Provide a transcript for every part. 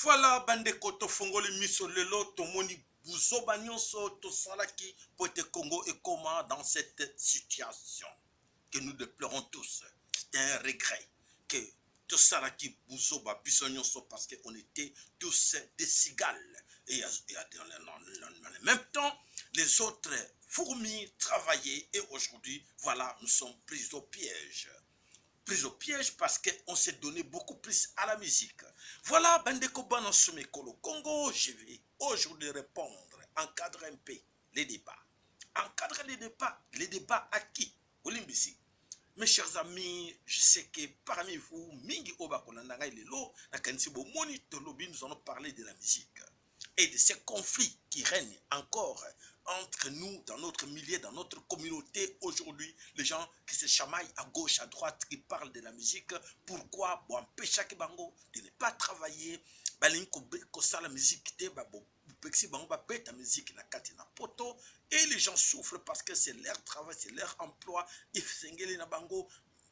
Voilà, bande koto fongoli miso lelo tomoni buzoba nyonso tosalaki pote Congo et comment dans cette situation que nous déplorons tous. C'est un regret que tosalaki buzoba biso nyonso parce qu'on était tous des cigales. Et en même temps, les autres fourmis travaillaient et aujourd'hui, voilà, nous sommes pris au piège. Pris au piège parce qu'on s'est donné beaucoup plus à la musique. Voilà, Bandeko Banosumekolo Congo, je vais aujourd'hui répondre, encadrer un peu les débats. Encadrer les débats à qui? Olimbisi. Mes chers amis, je sais que parmi vous, Mingi Obakolanda Lelo, Nakansibo Moni Tolobi, nous allons parler de la musique et de ces conflits qui règnent encore entre nous, dans notre milieu, dans notre communauté. Aujourd'hui, les gens qui se chamaillent à gauche, à droite, qui parlent de la musique. Pourquoi? Bon, empêcher Bango de ne pas travailler. La musique, et les gens souffrent parce que c'est leur travail, c'est leur emploi. Ils font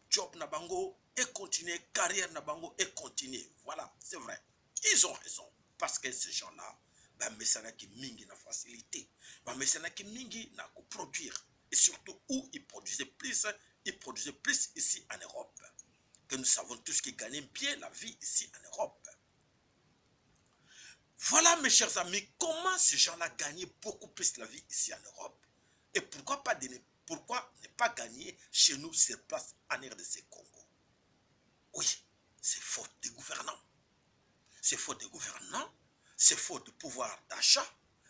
job na bango et continuer, carrière na bango et continuer. Voilà, c'est vrai. Ils ont raison. Parce que ces gens-là, bah, mais ça n'a que mingi na facilité. Bah, mais ça n'a que mingi na produire. Et surtout, où ils produisaient plus ici en Europe. Que nous savons tous qu'ils gagnent bien la vie ici en Europe. Voilà, mes chers amis, comment ces gens-là gagnaient beaucoup plus la vie ici en Europe. Et pourquoi ne pas gagner chez nous sur place en RDC Congo? Oui, c'est faute des gouvernants. C'est faute des gouvernants, c'est faute de pouvoir d'achat,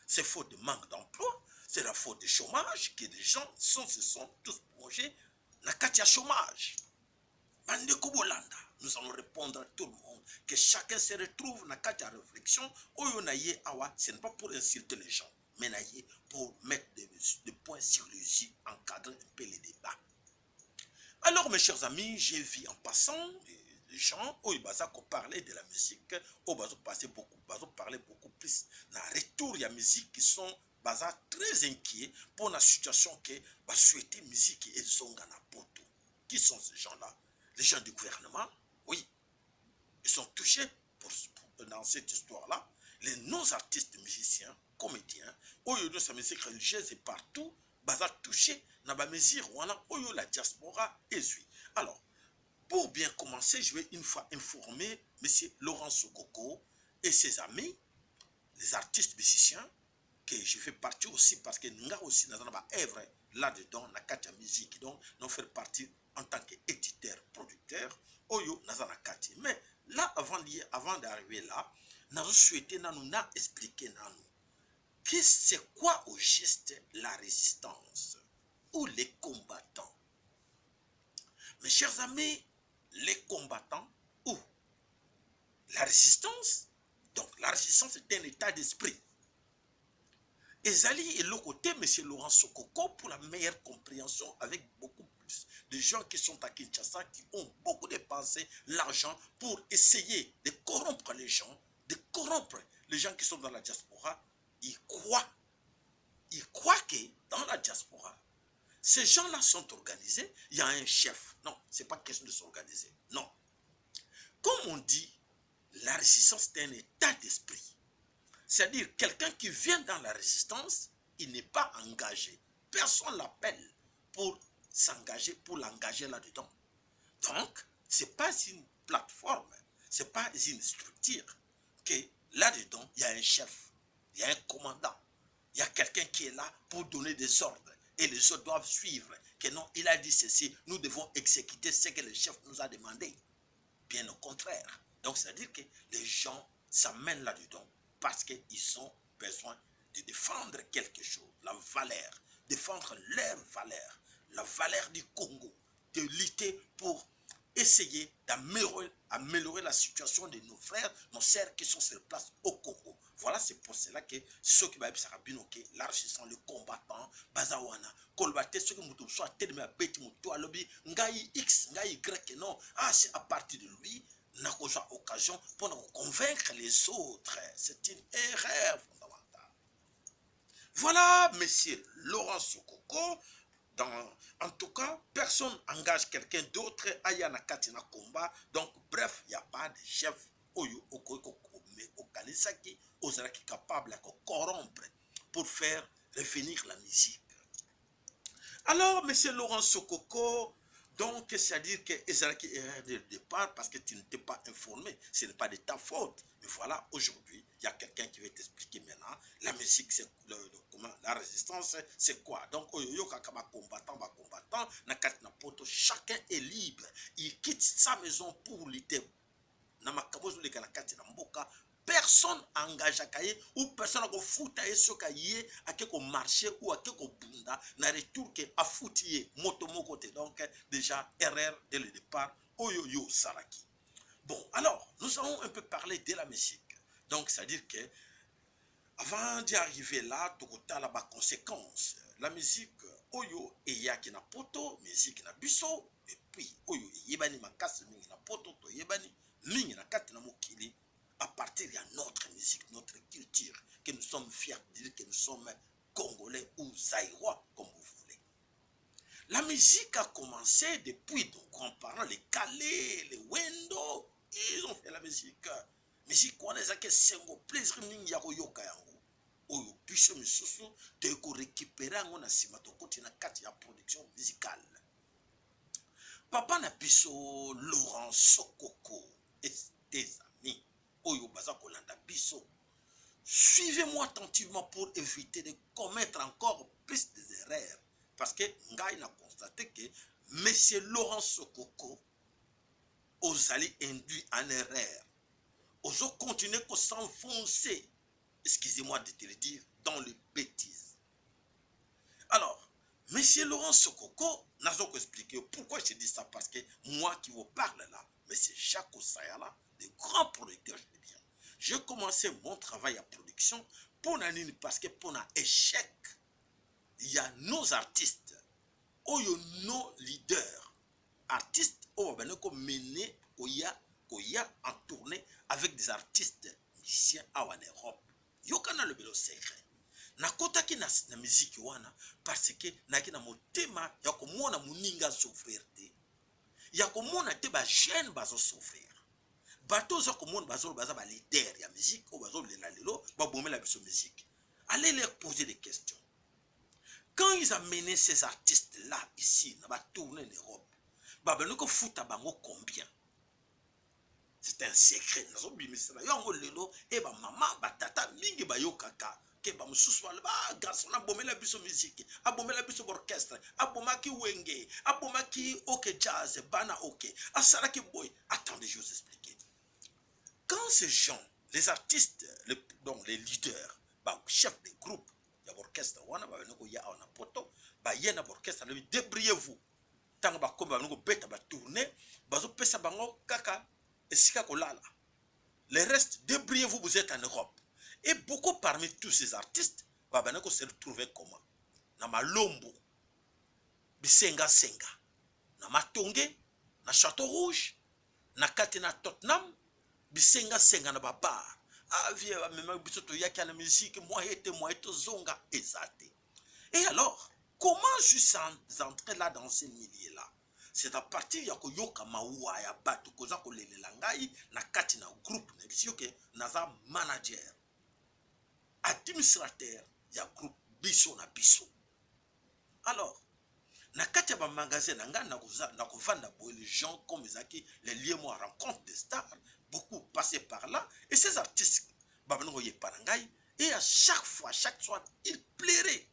c'est faute de manque d'emploi, c'est la faute du chômage que les gens se sont tous plongés dans le cas de chômage. Nous allons répondre à tout le monde, que chacun se retrouve dans le cas de réflexion. Ce n'est pas pour insulter les gens, mais pour mettre des points sur les i, encadrer un peu les débats. Alors, mes chers amis, j'ai vu en passant les gens où ils parlaient de la musique, où ils parlaient beaucoup plus dans le retour de la musique qui sont très inquiets pour la situation que souhaiter musique et zongana poto. Qui sont ces gens-là? Les gens du gouvernement, oui, ils sont touchés dans cette histoire-là. Les non-artistes musiciens, comédiens, où il y a sa musique religieuse et partout, touchés dans la mesure où on a la diaspora et suit. Alors, pour bien commencer, je vais une fois informer M. Laurent Sokoko et ses amis, les artistes musiciens, que je fais partie aussi parce que nous avons aussi dans œuvre là-dedans, dans la musique, donc nous faisons partie en tant qu'éditeur, producteur, oyo nazanakati. Mais là, avant d'arriver là, nous avons souhaité nous expliquer que c'est quoi au geste la résistance ou les combattants. Mes chers amis, les combattants ou la résistance. Donc la résistance est un état d'esprit. Ezali et le côté M. Laurent Sokoko pour la meilleure compréhension avec beaucoup plus de gens qui sont à Kinshasa qui ont beaucoup dépensé l'argent pour essayer de corrompre les gens, qui sont dans la diaspora. Ils croient que dans la diaspora, ces gens-là sont organisés, il y a un chef. Non, ce n'est pas question de s'organiser. Non. Comme on dit, la résistance est un état d'esprit. C'est-à-dire, quelqu'un qui vient dans la résistance, il n'est pas engagé. Personne ne l'appelle pour s'engager, pour l'engager là-dedans. Donc, ce n'est pas une plateforme, ce n'est pas une structure que là-dedans, il y a un chef, il y a un commandant, il y a quelqu'un qui est là pour donner des ordres. Et les autres doivent suivre. Que non, il a dit ceci, nous devons exécuter ce que le chef nous a demandé. Bien au contraire. Donc, c'est-à-dire que les gens s'amènent là-dedans parce qu'ils ont besoin de défendre quelque chose, la valeur, défendre leur valeur, la valeur du Congo, de lutter pour essayer d'améliorer la situation de nos frères, nos sœurs qui sont sur place au Congo. Voilà, c'est pour cela que ceux qui vont l'argent, le combattant, Bazawana, Kolbate, ceux qui sont tellement à bête, lobby, Ngai X, Ngai Y, non, c'est à partir de lui, n'a pas occasion pour convaincre les autres. C'est une erreur fondamentale. Voilà, monsieur Laurent Sokoko. En tout cas, personne engage quelqu'un d'autre à Yana Katina combat. Donc, bref, il n'y a pas de chef. osalisaki ozalaki capable à corrompre pour faire revenir la musique. Alors, monsieur Laurent Sokoko, donc, c'est-à-dire que ezalaki erreur dès le départ parce que tu ne t'es pas informé. Ce n'est pas de ta faute. Mais voilà, aujourd'hui, il y a quelqu'un qui va t'expliquer maintenant. La musique, c'est la résistance, c'est quoi? Donc, combattant, chacun est libre. Il quitte sa maison pour lutter. Personne engage ou personne a foutu a marché ou a bunda na retour que a foutu motomo côté. Donc déjà erreur dès le départ oyoyo saraki. Bon, alors nous allons un peu parler de la musique. Donc c'est à dire que avant d'y arriver là, tokota la bas conséquence. La musique oyo eyaki na poto, musique na biso, et puis oyo yebani makasi mingi na poto to yebani mingi na kati na mokili. À partir de notre musique, notre culture, que nous sommes fiers de dire que nous sommes congolais ou zaïrois, comme vous voulez. La musique a commencé depuis nos grands-parents, les Calais, les Wendo, ils ont fait la musique. Musique, on a que c'est un plaisir mingi ya koyoka yango. Oyo biso misusu te ko récupérer ngo na simato koti na kati ya production musicale. Papa na biso Laurent Sokoko et des amis. Oyo baza kolanda biso. Suivez-moi attentivement pour éviter de commettre encore plus d'erreurs. Parce que ngai n'a constaté que monsieur Laurent Sokoko ozali induit en erreur. Ozo continuer qu'on s'enfoncer, excusez-moi de te le dire, dans les bêtises. Alors, monsieur Laurent Sokoko, n'a pas expliqué pourquoi je dis ça. Parce que moi qui vous parle là, monsieur Jacques Osayala, le grand producteur, je dis bien, j'ai commencé mon travail à production pour nanini parce que pour un échec, il y a nos artistes, nos leaders, artistes, mené en tournée avec des artistes musiciens en Europe. Yokana le belo secret. Nakotaki na musique wana parce que naki na motema ya komona muninga souffrir te. Ya komona te ba jeune bazo souffrir. Bato za komona bazo baza ba leader ya musique o bazo lela lelo ba bomela biso musique. Allez leur poser des questions. Quand ils ont mené ces artistes là ici na ba tourner en Europe, ba benoko futa bango combien? C'est un secret. Nazo bimisana yango lelo e ba mama ba tata mingi ba yokaka. Ba mususu ba garçon abomela biso musique, abomela biso orchestre, abomaki wenge, abomaki ok jazz, bana ok, asaraki boy. Attendez, je vous explique. Quand ces gens, les artistes, donc les leaders, bah chefs des groupes, il y a orchestre, wana ba venoko ya on a poto, ba yena orchestre, débrouillez-vous. Tant ba comme ba venoko beta ba tourner, ba zo pesa bango kaka esika kolala. Le reste, débrouillez-vous, vous êtes en Europe. Et beaucoup parmi tous ces artistes, Babaneko se retrouvaient comment? Na Malombo, Bisenga Senga, na Matonge, na Château Rouge, na Katena Tottenham, Bisenga Senga na Babar. Ah, vieux, même bisoto yaki na musique, moi et zonga ezate. Et alors, comment je suis entré là dans ce milieu-là? C'est à partir de Yoka Mawa ya Batu, Koza Kolele Langai, na Katina groupe, na manager. Administrateur, il y a groupe biso na biso. Alors, na kati ya ba magasin na kovanda boy les gens comme Izaki, les lieux moi rencontre des stars, beaucoup passé par là et ces artistes ba bango ye parangai et à chaque fois, chaque soir, il plairait.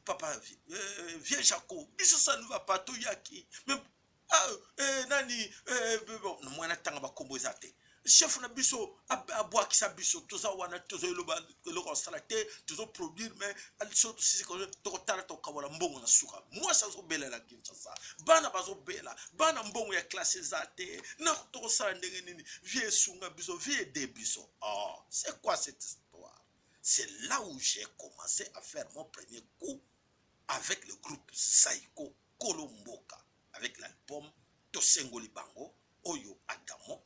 Papa viens Jaco, biso ça ne va pas tout yaki. Mais nani bon, moi na tanga ba kombo ezate. Chef na biso aboa ki sa biso toza wana tozo le constater tozo produire mais surtout si ko to tala to kawala mbongo na suka moi ça zo bela la Kinshasa bana bazo bela bana mbongo ya classe zate na to sala ndenge nini vie sunga biso vie de biso. Oh, c'est quoi cette histoire? C'est là où j'ai commencé à faire mon premier coup avec le groupe Saiko Kolomboka avec l'album Tosengo Libango Oyo Adamo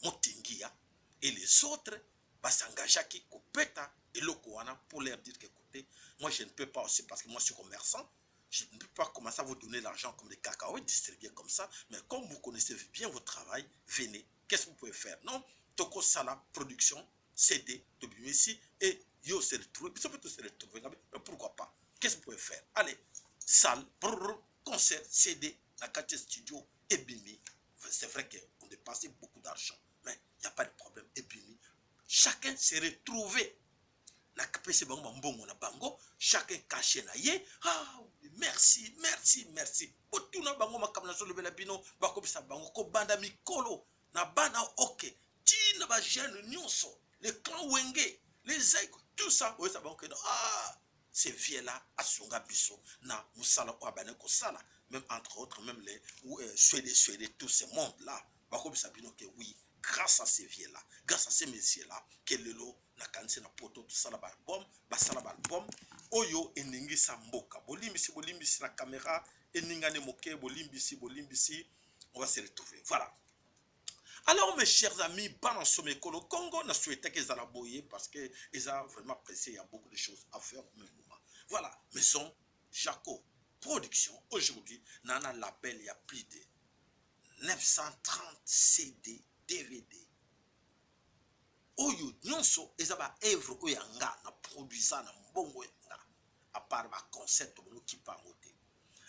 Motingia et les autres basangajaki kopeta et lokoana pour leur dire qu'écoutez, moi je ne peux pas aussi parce que moi je suis commerçant, je ne peux pas commencer à vous donner l'argent comme des cacahuètes distribués comme ça, mais comme vous connaissez bien votre travail, venez qu'est-ce que vous pouvez faire? Non, toko sala production, CD, de ici, et yo se retrouve, ça peut se retrouver, mais pourquoi pas? Qu'est-ce que vous pouvez faire? Allez, salle, concert, CD, la carte studio, et bimi. C'est vrai qu'on dépensait beaucoup d'argent, mais il n'y a pas de problème, et bimi. Chacun s'est retrouvé. Na kapese bango mbongo na bango, chacun caché na ye. Ah, merci, merci, merci. Otuna bango makamna so lebela bino, bakopisa bango ko banda mikolo na bana ok. Tina ba jeune nyonso, les clans Wenge, les aïko, tout ça, ouais ça bango que ah, ces vieux là asunga biso na musala o abane ko sala, même entre autres même les Suédois, tout ce monde là, bakopisa bino que oui. Grâce à ces vieux-là, grâce à ces messieurs-là, que le lot na kanse na poto tout ça la album, basala album, oyo eningi samboka, bolimbisi la caméra, eningane moke, bolimbisi, on va se retrouver. Voilà. Alors mes chers amis, balance mes colo Congo, n'a souhaité qu'ils allaient boyer parce que ils ont vraiment pressé, il y a beaucoup de choses à faire au même moment. Voilà, maison Jaco Production, aujourd'hui, nana label, il y a plus de 930 CD, DVD. Oyo nyonso ezaba œuvre oyo nga na produisa na mbongo nga à part ba concept bono kipangote.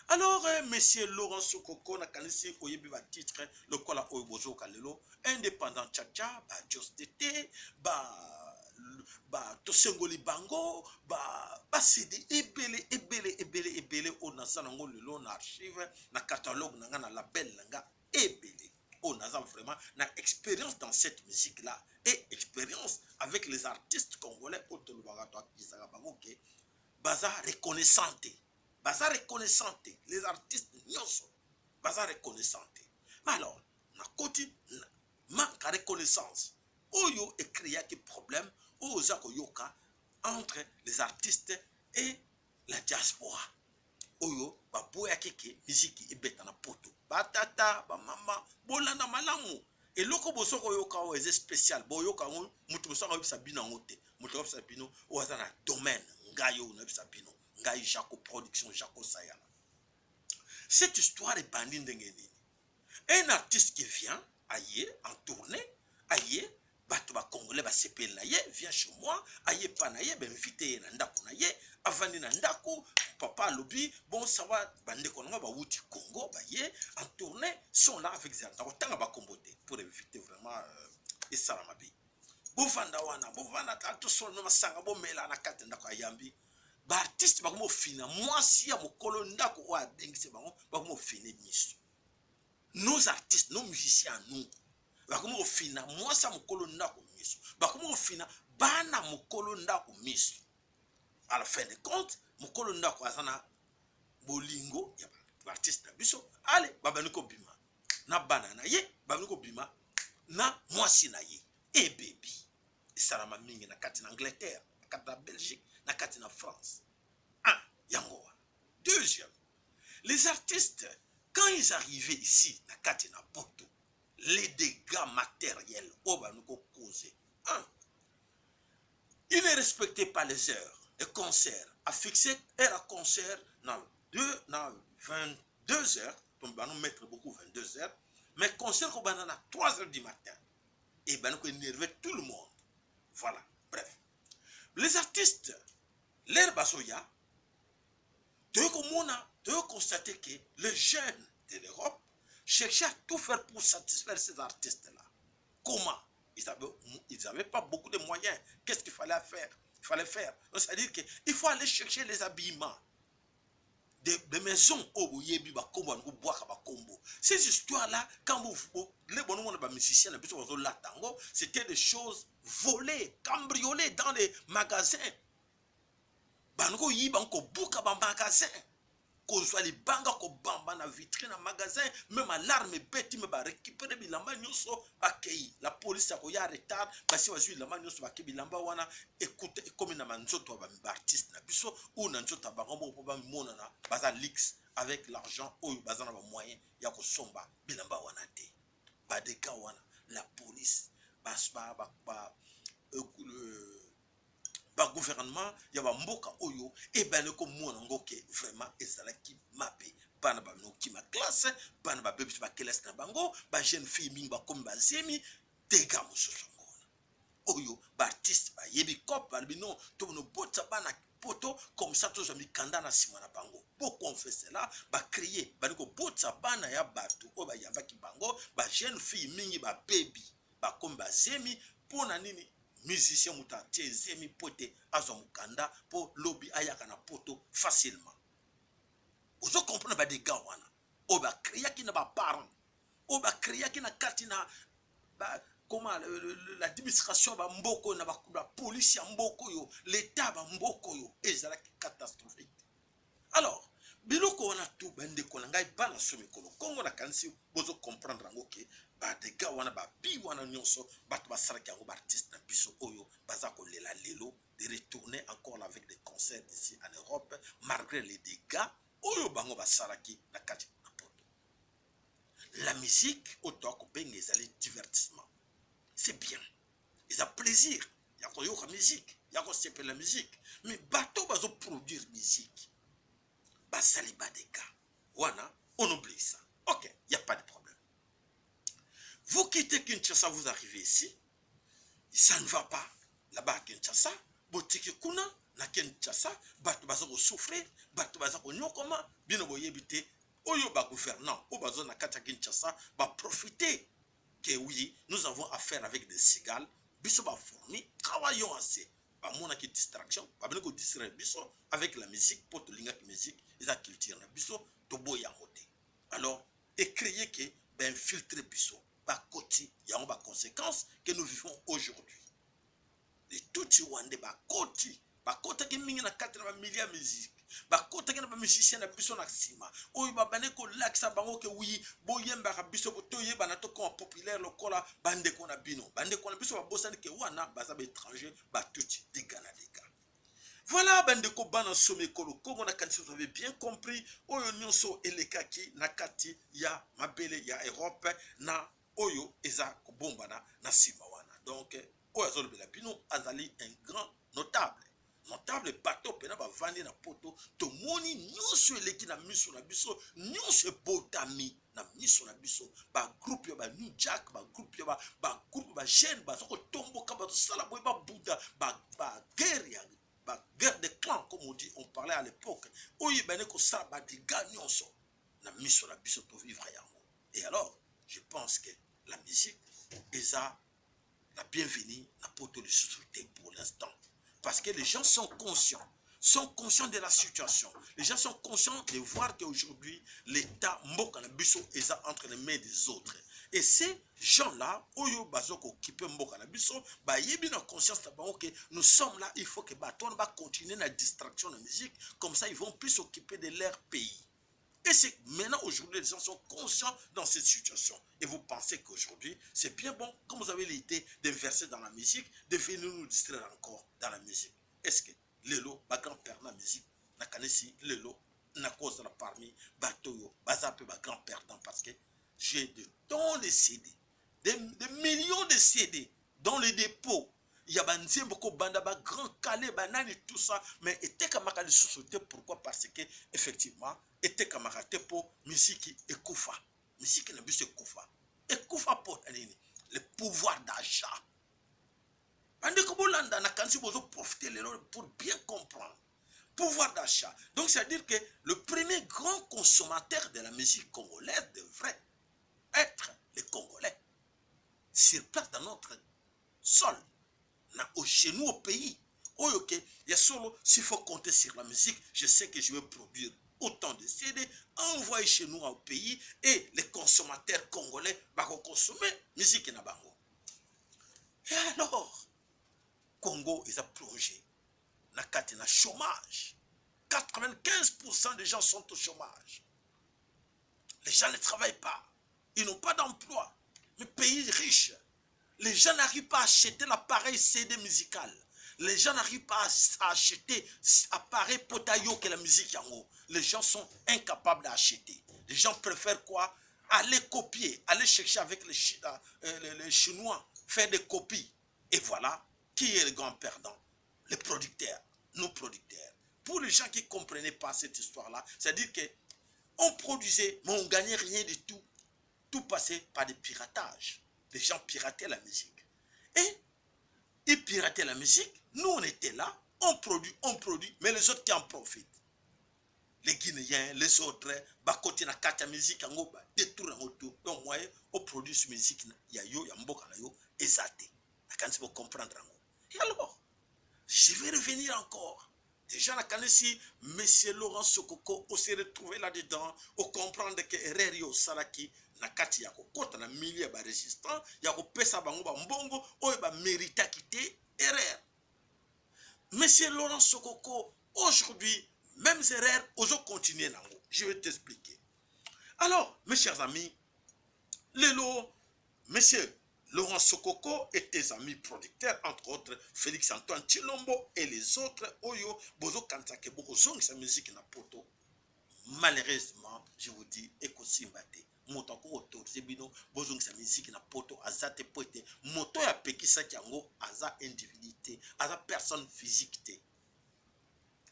Alors monsieur Laurent Sokoko na kanisi oyebi ba titre le kola oyo bozo kalelo indépendant chacha ba Jostete ba tosengoli bango ba CD ebele o na sanango lelo na archive na catalogue na nga na label nga ebele. On a vraiment une expérience dans cette musique-là et expérience avec les artistes congolais baza reconnaissante. Les artistes baza reconnaissante. Mais alors, na koti manque de reconnaissance. Oyo écrit qui problème yoka entre les artistes et la diaspora. Oyo baboya keke miziki ebeta na poto batata bamama bolanda malamu eloko bosoko yoka o eze spécial boyoka mutu bosoko yobisa bino ngote mutu yobisa bino oza na domaine ngayo na yobisa bino ngai Jaco Production Jaco Sayala. Cette histoire est bandée ndengeni. Un artiste qui vient aïe en tournée aïe bato ba congolais ba sepel na ye vient chez moi aïe pa na ye ben invité na ndako na ye avandi na ndako papa lobby bon ça va bande konga ba wuti Congo ba ye en tournée sont là avec des ndako tanga ba kombote pour éviter vraiment et salamabi bo vanda wana bo vanda tanto son no masanga bo mela na kate ndako ayambi ba artiste ba mo fina mwasi ya mokolo ndako o adengise bango ba mo fine miso. Nos artistes, nos musiciens nous bakomo ofina mwasa mokolo ndako miso bakomo ofina bana mokolo ndako miso. À la fin de compte mokolo ndako azana bolingo ya artiste na biso ale babaniko bima na bana na ye babaniko bima na mwasi na ye e baby salama mingi na kati na Angleterre na kati na Belgique na kati na France. Yango. Deuxième, les artistes quand ils arrivaient ici na kati na poto les dégâts matériels causés. Ils ne respectaient pas les heures de concert. A fixé heure à concert dans 22 heures. Donc, nous mettre beaucoup 22 heures. Mais concert à 3 heures du matin. Et nous énervait tout le monde. Voilà. Bref. Les artistes, l'air basoya, de constater que les jeunes de l'Europe cherchaient à tout faire pour satisfaire ces artistes-là. Comment? Ils n'avaient pas beaucoup de moyens. Qu'est-ce qu'il fallait faire? C'est-à-dire qu'il faut aller chercher les habillements des maisons. Ces histoires-là, quand les bons musiciens, c'était des choses volées, cambriolées dans les magasins. Bango yibanko buka ba magasin. Kozwa li banga ko bamba na vitrine na magasin, même alarme beti me ba récupérer bilamba nyonso ba kei. La police a koya retard parce que wazui bilamba nyonso ba ke bilamba wana écoute comme na manzoto ba artiste na biso ou na nzoto ba ngombo po ba mona na baza leaks avec l'argent ou baza na ba moyen ya ko somba bilamba wana te. Ba deka wana la police ba gouvernement ya ba mboka oyo e ben ko mona ngoke vraiment ezala ki mabe bana ba noki ma classe bana ba bebisi ba kelesi na bango ba jeune fille mingi ba komi ba zemi dega mosusu ngona oyo ba artiste ba yebi cop ba bino to no bota bana poto comme ça tous mi kanda na sima na bango beaucoup on fait cela ba créer ba ko bota bana ya bato o ba yambaki bango ba jeune fille mingi ba baby ba komi ba zemi pona nini musicien muta tie zemi pote azo mukanda po lobby ayaka na poto facilement. Vous comprenez ba dégâts wana. O ba créer qui na ba parents. O ba créer qui na katina ba comment l'administration ba mboko na ba police ya mboko yo, l'état ba mboko yo ezala catastrophique. Alors, biloko wana tout bande ko ngai bana somi ko Kongo na kanisi bozo comprendre ngo ke ba dégâts wana ba bi wana nyonso bato ba saraki ngo ba artiste na biso oyo baza ko lela lelo de retourner encore avec des concerts ici en Europe malgré les dégâts oyo bango ba saraki na kati na poto. La musique auto ko benga ezali divertissement. C'est bien. Ils ont plaisir. Il y a quoi la musique, il y a quoi c'est la musique. Mais bateau bazo produire musique. Basali badeka. Wana, on oublie ça. Ok, il n'y a pas de problème. Vous quittez Kinshasa, vous arrivez ici. Ça ne va pas. Là-bas à Kinshasa, botiki kuna na Kinshasa, bato bazo souffrir, bato bazo nyokoma, bino boyebite, oyo ba gouvernant, o bazo na kata Kinshasa, ba profiter que oui, nous avons affaire avec des cigales, biso ba fourmi, travaillons assez. Ba mona ki distraction, ba bene ko distraire biso avec la musique, pour to linga ki musique, ils a culture na biso to boya moté. Alors, et créer que ben filtrer biso, ba koti, ya on ba conséquences que nous vivons aujourd'hui. Les tout wande ba koti ki mingi na 80 milliards musique. Bakota kena ba musicien na biso na sima oyo babane ko laksa bango ke oui boyemba ka biso botoye bana to ko populaire lokola bande ko na bino bande ko na biso ba bosani ke wana baza ba étranger ba tuti digana diga. Voilà bande ko bana somme ko lo Congo na kanisi vous avez bien compris oyo nyonso elekaki na kati ya mabele ya Europe na oyo eza ko bomba na sima wana. Donc oyo azolo bela bino azali un grand notable bateau pena ba vandi na poto to moni nyonso eleki na miso na biso nyonso botami na miso na biso ba groupe ya ba New Jack ba groupe ya ba groupe ba jeune ba soko tomboka ba sala boy ba buda ba guerre de clans comme on dit on parlait à l'époque oyi bane ko sala ba diga nyonso na miso na biso to vivre yango. Et alors je pense que la musique est la bienvenue na poto de société pour l'instant. Parce que les gens sont conscients de la situation. Les gens sont conscients de voir qu'aujourd'hui, l'État Mbokanabiso est entre les mains des autres. Et ces gens-là, Oyo Bazoko occupé Mbokanabiso, bah y a bien conscience que nous sommes là, il faut que Baton va continuer la distraction de la musique, comme ça ils vont plus s'occuper de leur pays. Et c'est maintenant, aujourd'hui, les gens sont conscients dans cette situation. Et vous pensez qu'aujourd'hui, c'est bien bon, comme vous avez l'idée d'inverser dans la musique, de venir nous distraire encore dans la musique. Est-ce que Lelo, ma grand-père dans la musique, n'a kanesi Lelo, n'a cause de la parmi, Batoyo, Bazape, ma grand-père dans parce que j'ai dans les CD, des millions de CD dans les dépôts. Il y a beaucoup de grand calé, banane tout ça, mais était camarade de société. Pourquoi? Parce que effectivement, était camarade pour musique et koufa. Musique n'a plus koufa. Et koufa pour le pouvoir d'achat. Profiter pour bien comprendre. Pouvoir d'achat. Donc, c'est-à-dire que le premier grand consommateur de la musique congolaise devrait être les Congolais. Sur place dans notre sol. Chez nous au pays, il y a solo, s'il faut compter sur la musique, je sais que je vais produire autant de CD, envoyer chez nous au pays et les consommateurs congolais vont consommer musique na bango. Et alors, Congo, ils ont plongé dans le chômage. 95% des gens sont au chômage. Les gens ne travaillent pas. Ils n'ont pas d'emploi. Le pays est riche. Les gens n'arrivent pas à acheter l'appareil CD musical. Les gens n'arrivent pas à acheter l'appareil potayo que la musique en haut. Les gens sont incapables d'acheter. Les gens préfèrent quoi? Aller copier, aller chercher avec les Chinois, faire des copies. Et voilà, qui est le grand perdant? Les producteurs, nos producteurs. Pour les gens qui ne comprenaient pas cette histoire-là, c'est-à-dire que On produisait, mais on ne gagnait rien du tout. Tout passait par des piratages. Les gens pirataient la musique. Et ils pirataient la musique. Nous, on était là. On produit, mais les autres qui en profitent. Les Guinéens, les autres, bah côté na kata musique en ba détourner en tout. Donc moi, on produit cette musique ya yo ya mboka na yo ezate. Quand vous comprendre en. Et alors, je vais revenir encore. Déjà la kanesi monsieur Laurent Sokoko on s'est retrouvé là-dedans, on comprendre que erreur yo salaki na kati ya kokota na milieu ba résistant, ya ko pesa bango ba mbongo o ba mérita quitter erreur. Monsieur Laurent Sokoko aujourd'hui même erreurs, osons continuer là. Je vais t'expliquer. Alors, mes chers amis, monsieur Laurent Sokoko et tes amis producteurs, entre autres Félix Antoine Chilombo et les autres, Oyo, Bozo Kantake, Boko Zong, sa musique na poto. Malheureusement, je vous dis, Eko Simbate, Motoko autorisé bino, Bozong sa musique na poto, Azate poete, Moto ya Pekisa Kiango, Aza individualité, Aza personne physique.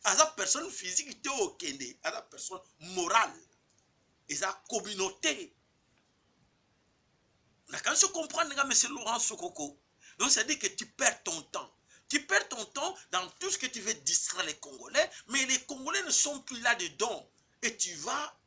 À la personne physique, à la personne morale, et la communauté. Quand je comprends, M. Laurent Sokoko, donc ça dit que tu perds ton temps. Tu perds ton temps dans tout ce que tu veux distraire les Congolais, mais les Congolais ne sont plus là-dedans. Et tu vas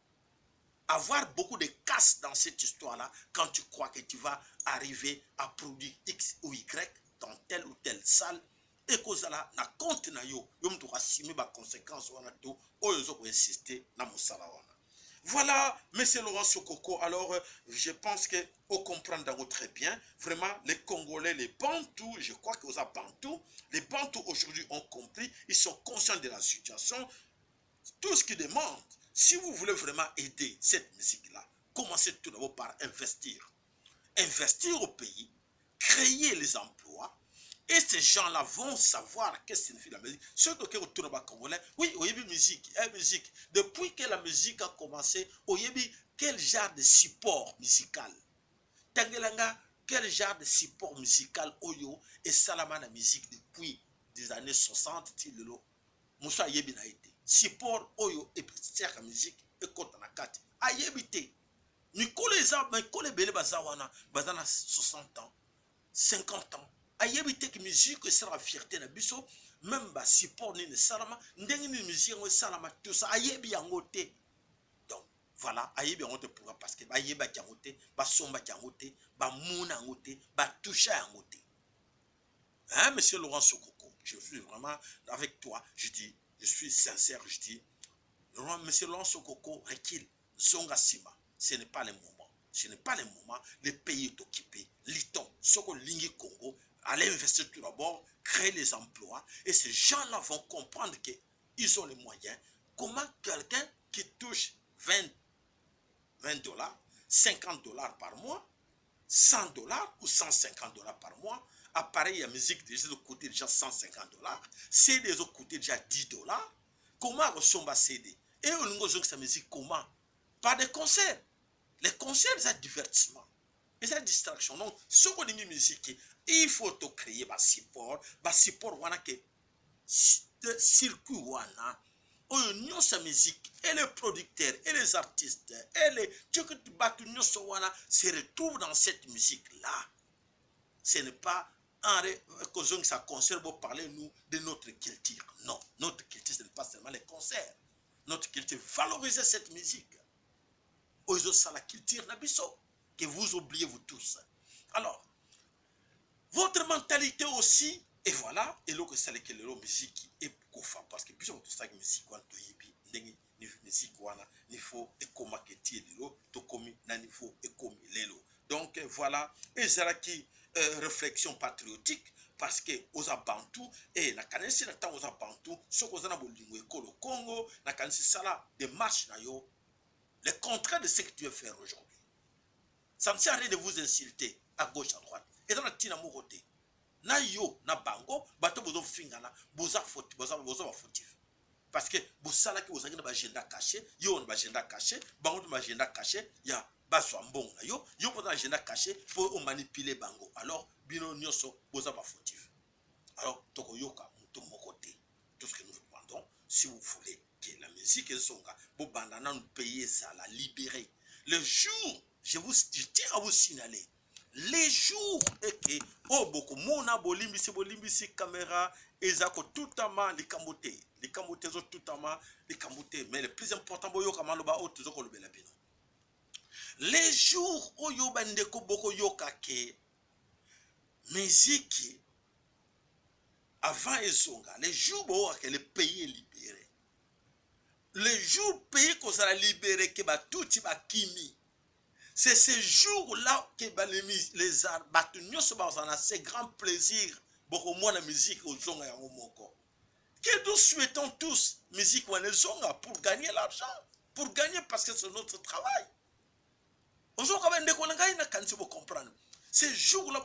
avoir beaucoup de casse dans cette histoire-là quand tu crois que tu vas arriver à produire X ou Y dans telle ou telle salle. Et que na compte na yo mtu assumer ba conséquences wana to oyo zo ko insister na musala wana. Voilà, monsieur Laurent Sokoko. Alors, je pense que vous comprenez très bien. Vraiment, les Congolais, les Bantous, je crois que vous avez Bantous. Les Bantous aujourd'hui ont compris, ils sont conscients de la situation. Tout ce qu'ils demandent, si vous voulez vraiment aider cette musique-là, commencez tout d'abord par investir. Investir au pays, créer les emplois. Et ces gens-là vont savoir qu'est-ce que signifie la musique. Ceux qui retournent au Congolais, oui, au Yébi musique, musique. Depuis que la musique a commencé, au Yébi, quel genre de support musical? Tangelanga, quel genre de support musical Oyo et Salama la musique depuis des années 60, Tilelo, Moussa Yébi n'a été. Support Oyo et la musique et Kotanakati. A Yébité. Mikole Zab, Mikole Bele Bazawana, Bazana 60 ans, 50 ans. Ayebite que musique sera la fierté na biso même ba support ni salama ndengi ni musique ngo salama tout ça ayebi yangote. Donc voilà ayebi yangote pourquoi parce que ba yeba yangote ba somba yangote ba muna yangote ba toucha yangote. Hein monsieur Laurent Sokoko, je suis vraiment avec toi, je dis je suis sincère, je dis monsieur Laurent Sokoko recule zonga sima, ce n'est pas le moment. Ce n'est pas le moment, le pays est occupé. Liton, Soko Lingi Congo, allez investir tout d'abord, créer les emplois, et ces gens-là vont comprendre qu'ils ont les moyens. Comment quelqu'un qui touche 20 dollars, 50 dollars par mois, 100 dollars ou 150 dollars par mois, appareil à musique déjà coûter déjà 150 dollars, CD déjà coûter déjà 10 dollars, comment ressemble CD? Et on a sa musique comment? Par des concerts. Les concerts, c'est divertissement. Et c'est distraction. Donc, ce qu'on dit musique, il faut te créer un support. Un support, wana que circuit, wana. On y a sa musique, et les producteurs, et les artistes, et les gens qui battent se retrouvent dans cette musique-là. Ce n'est pas en raison que ça concerne pour parler nous de notre culture. Non, notre culture, ce n'est pas seulement les concerts. Notre culture, valoriser cette musique. C'est la culture que vous oubliez vous tous. Alors, votre mentalité aussi, et voilà, et là que c'est la musique est kofa parce que puis tout ça musique wana to yibi ndenge ni musique wana il faut et comment que ti lelo to komi na niveau et komi lelo. Donc voilà, et zalaki réflexion patriotique parce que aux Bantou et na kanesi na temps aux Bantou soko za na bolingo ekolo Congo na kanesi sala des marches na yo. Le contraire de ce que tu veux faire aujourd'hui. Ça ne sert à rien de vous insulter à gauche, à droite. Et dans la tina mouroté. Na yo, na bango, bato bozo fingana, boza fautif. Parce que bosala ki bozaki na agenda caché, yo na agenda caché, bango na agenda caché, ya baso ambong na yo boza agenda caché pour manipuler bango. Alors bino nyoso boza fautif. Alors toko yoka muto mokoté. Tout ce que nous demandons, si vous voulez que la musique est songa, bon bandana nous payer ça, la libérer. Le jour, je tiens à vous signaler, les jours et que oh beaucoup mona bolimbisi caméra ezako tout ama les camotés zo tout ama les camotés, mais le plus important boyo kamaloba o tuzoko lobela bino. Les jours où yo bandeko boko yoka ke musique avant ezonga, les jours où le pays est libéré, les jours pays qu'on sera libéré que ba tout ba kimi, c'est ce jour-là que les arts ont ce grand plaisir pour moi la musique au zonga ya moko. Que nous souhaitons tous musique ou zonga pour gagner l'argent, pour gagner parce que c'est notre travail. Ce jour-là,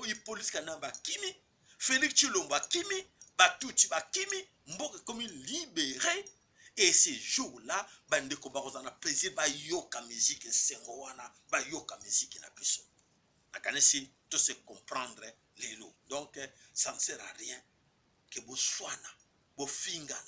il police kanamba kimi, Félix Chilomba kimi, Batuti ba kimi, mboka comme libéré. Et ces jours-là, bande ko bazana plaisir ba yoka musique sengo wana, ba yoka musique na biso. Nakanesi tout se comprendre les lots. Donc ça ne sert à rien que vous soyez, vous fingana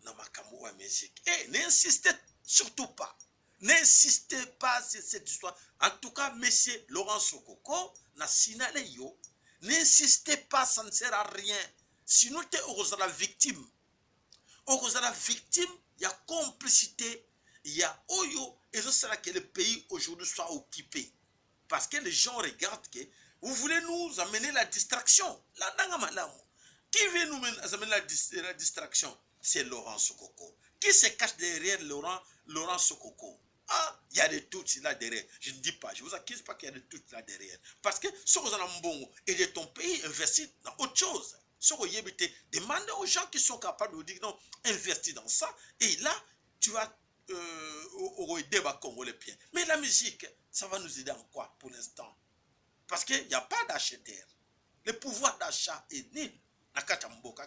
na makambo wa musique. Et n'insistez surtout pas. N'insistez pas sur cette histoire. En tout cas, monsieur Laurent Sokoko, na signalé yo, n'insistez pas, ça ne sert à rien. Sinon, tu es la victime. La victime, il y a complicité, il y a oyo, et ce sera que le pays aujourd'hui soit occupé. Parce que les gens regardent que vous voulez nous amener la distraction. Qui veut nous amener la distraction? C'est Laurent Sokoko. Qui se cache derrière Laurent Sokoko? Ah, il y a des tout là derrière. Je ne dis pas, je ne vous accuse pas qu'il y a des tout là derrière. Parce que ce que vous avez bon et de ton pays investit dans autre chose. Demandez aux gens qui sont capables de vous dire non, investis dans ça. Et là, tu vas aider les Congolais bien. Mais la musique, ça va nous aider en quoi pour l'instant? Parce qu'il n'y a pas d'acheteur. Le pouvoir d'achat est nul.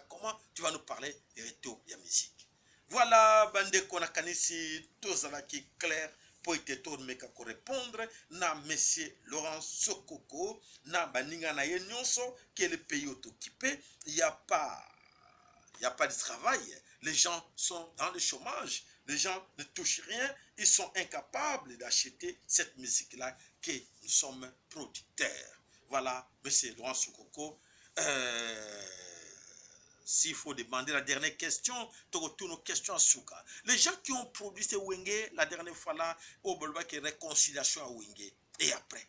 Comment tu vas nous parler de retour de la musique? Voilà, bande konakanisi, tozala qui clair pour être meka ko répondre na monsieur Laurent Sokoko na baninga na yenyonso que le pays est occupé, il y a pas de travail, les gens sont dans le chômage, les gens ne touchent rien, ils sont incapables d'acheter cette musique là que nous sommes producteurs. Voilà, monsieur Laurent Sokoko. S'il faut demander la dernière question, tu retournes aux questions à Souka. Les gens qui ont produit ce Wenge, la dernière fois là, au Bolba qui réconciliation à Wenge. Et après,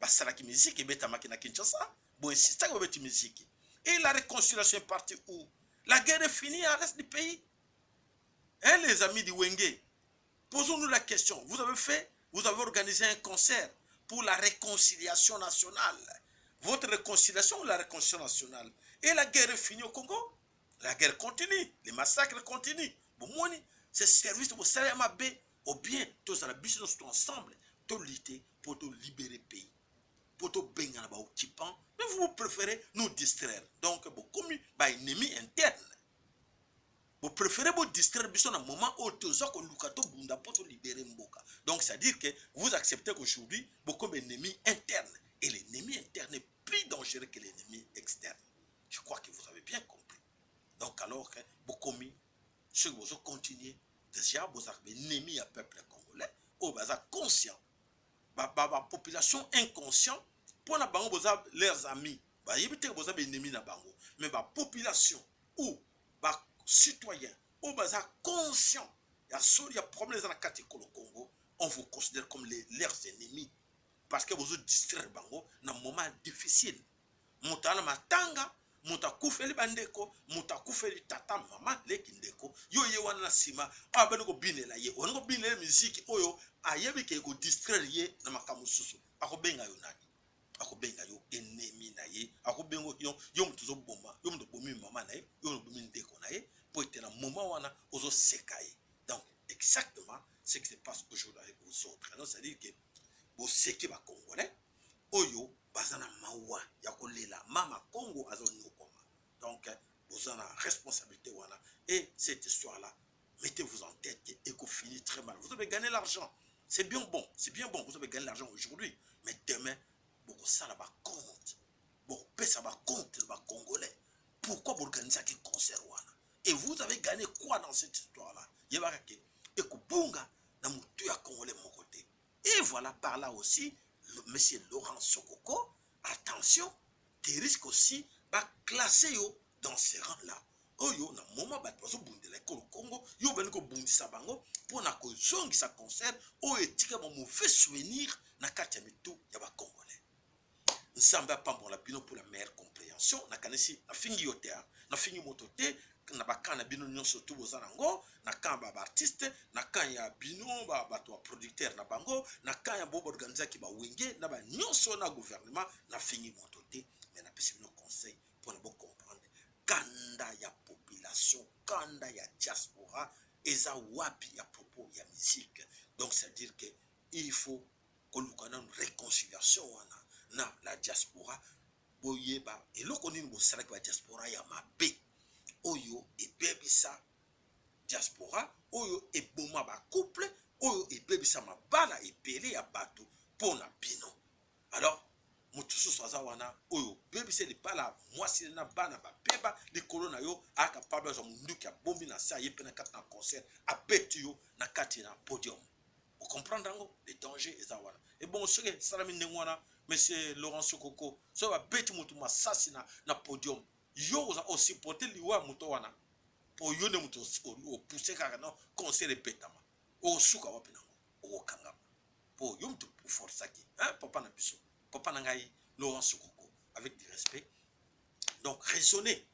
ça la musique et bêta makina Kinshasa. Bon, c'est ça que musique. Et la réconciliation est partie où? La guerre est finie à l'est du pays. Hein, les amis du Wenge, posons-nous la question. Vous avez organisé un concert pour la réconciliation nationale. Votre réconciliation ou la réconciliation nationale? Et la guerre est finie au Congo. La guerre continue. Les massacres continuent. Bon, moi, c'est service de Salama B. Ou bien, tous les business sont ensemble. Tous lutter pour libérer le pays. Pour tout baigner là-bas occupant. Mais vous préférez nous distraire. Donc, comme ennemi interne. Vous préférez vous distraire à un moment où vous avez pour libérer Mboka. Donc, c'est-à-dire que vous acceptez qu'aujourd'hui, vous comme ennemi interne. Et l'ennemi interne est plus dangereux que l'ennemi externe. Je crois que vous avez bien compris. Donc, alors que vous commis, ce que vous continuez, déjà, vous avez ennemi à peuple congolais, ou vous êtes conscient. La population inconsciente, pour la bango, vous avez leurs amis. Vous avez ennemis na bango. Mais la population ou les citoyens, ou vous êtes conscient, il y a problème dans la catégorie Congo, on vous considère comme leurs ennemis. Parce que vous êtes distrait bango dans un moment difficile. Moutana matanga, muta kufeli bandeko, muta kufeli tata mama leki ndeko. Yo ye wana sima, benoko binela ye, onoko binela musique oyo, ayebi ke go distraire ye na makamu susu. Ako benga yo nani? Ako benga yo ennemi na ye. Ako bengo yo mutuzo bomba, yo muto bomi mama na ye, yo muto bomi ndeko na ye, pour être na moment wana ozo sekaye. Donc exactement ce qui se passe aujourd'hui avec vous autres. Donc c'est-à-dire que vous seki ba Congolais, oyo bazana mawa ya kolela mama Congo azoni okoma. Donc vous en avez responsabilité wana. Et cette histoire là, mettez-vous en tête et qu'on finit très mal. Vous avez gagné l'argent. C'est bien bon, vous avez gagné l'argent aujourd'hui, mais demain beaucoup ça là bas compte. Beaucoup ça va compte les Congolais. Pourquoi vous organisez un concert wana? Et vous avez gagné quoi dans cette histoire-là? Et Kubunga, na mutu ya Congolais mon côté. Et voilà, par là aussi, monsieur Laurent Sokoko, attention, tu risques aussi de classer dans ces rangs-là. Oyo, na moment batwazo bundela ko Congo, yo beniko bundisa bango pour na ko zongi sa concert, o etika ba mauvais souvenir na kati ya mitu ya ba Congolais. Nzamba pambola bino pour la meilleure compréhension, na kanisi na fingi yote, na fingi motote, na bakana bino nyonso tu bozanango, na kan ba artiste, na kan ya bino ba bato producteur na bango, na kan ya bobo organiser ki ba wenge na ba nyonso na gouvernement, na fingi motote, mais na pesi bino conseil pour na bo comprendre kanda ya population, kanda ya diaspora, eza wapi ya propos ya musique. Donc c'est à dire que il faut que nous ayons une réconciliation na la diaspora. Boyeba eloko nini bosala ba diaspora ya mabe oyo ebebisa diaspora oyo eboma ba couple oyo ebebisa mabala ebele ya bato pona bino. Alors mutusu swaza wana oyo bebisa libala mwasi na bana bapeba likolo na yo akapable za munduki ya bombi na sa yepe na kati na concert abeti yo na kati na podium. Vous comprenez les dangers et ça voilà. Et bon, ce que ça m'a dit monsieur Laurent Sokoko, ça va bête mutu masasi na podium. Yo aussi porter liwa muto wana. Pour yo ne muto au pousser car non concert répétamment. Au suka wapi nango. Au kanga. Pour yo muto pour forcer qui. Hein papa na biso. Papa na ngai Laurent Sokoko avec du respect. Donc raisonnez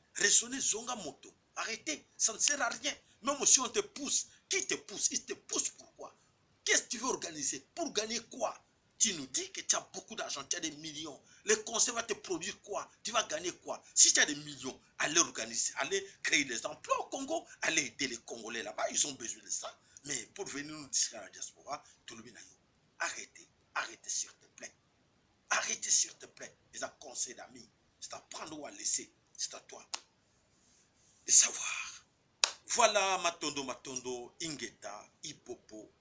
zonga moto. Arrêtez, ça ne sert à rien. Même si on te pousse, qui te pousse? Il te pousse pourquoi? Qu'est-ce que tu veux organiser? Pour gagner quoi? Tu nous dis que tu as beaucoup d'argent, tu as des millions. Le conseil va te produire quoi? Tu vas gagner quoi? Si tu as des millions, allez organiser, allez créer des emplois au Congo, allez aider les Congolais là-bas, ils ont besoin de ça. Mais pour venir nous dire à la diaspora, arrêtez, arrêtez s'il te plaît. Arrêtez s'il te plaît. Les conseils d'amis, c'est à prendre ou à laisser. C'est à toi de savoir. Voilà Matondo Ingeta, Ibobo.